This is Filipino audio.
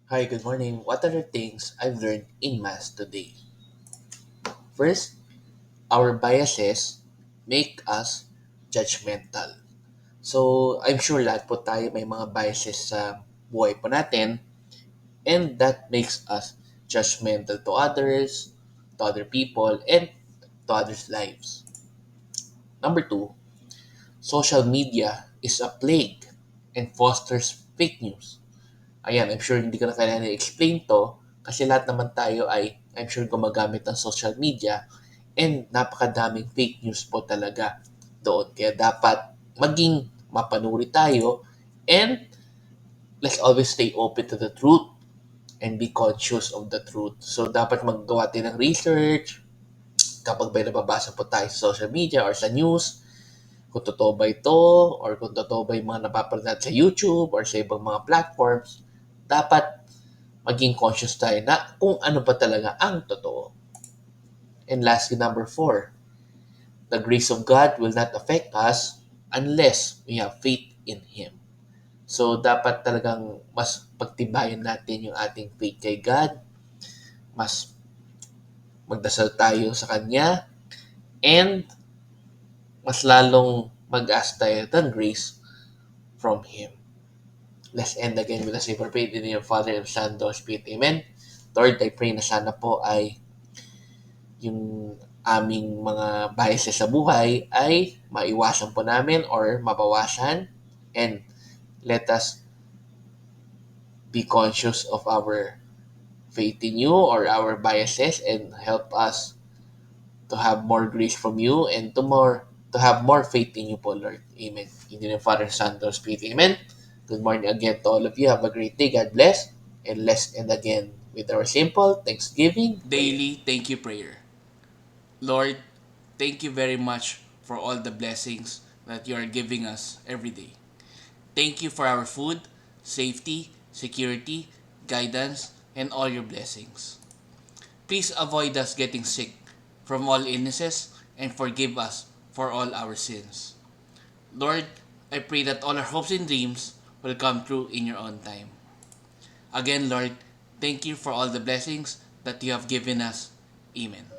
Hi, good morning. What are the things I've learned in Mass today? First, our biases make us judgmental. So, I'm sure lahat po tayo may mga biases sa buhay po natin, and that makes us judgmental to others, to other people, and to others' lives. Number two, social media is a plague and fosters fake news. Ayan, I'm sure hindi ko na kailangan i-explain to kasi lahat naman tayo ay I'm sure gumagamit ng social media and napakadaming fake news po talaga doon. Kaya dapat maging mapanuri tayo and let's always stay open to the truth and be conscious of the truth. So, dapat maggawa tayo ng research kapag may nababasa po tayo sa social media or sa news, kung totoo ba ito or kung totoo ba yung mga napapanood natin sa YouTube or sa ibang mga platforms, dapat maging conscious tayo na kung ano ba talaga ang totoo. And lastly, number four, the grace of God will not affect us unless we have faith in Him. So, dapat talagang mas pagtibayan natin yung ating faith kay God, mas magdasal tayo sa Kanya, and mas lalong mag-ask tayo ng grace from Him. Let's end again with a simple prayer in the name of Father and Son and Holy Spirit. Amen. Lord, I pray na sana po ay yung aming mga biases sa buhay ay maiwasan po namin or mabawasan, and let us be conscious of our faith in you or our biases and help us to have more grace from you and to have more faith in you po, Lord. Amen. In the name of Father, Son, and Holy Spirit. Amen. Good morning again to all of you. Have a great day. God bless. And let's end again with our simple Thanksgiving prayer. Daily thank you prayer. Lord, thank you very much for all the blessings that you are giving us every day. Thank you for our food, safety, security, guidance, and all your blessings. Please avoid us getting sick from all illnesses and forgive us for all our sins. Lord, I pray that all our hopes and dreams will come true in your own time. Again, Lord, thank you for all the blessings that you have given us. Amen.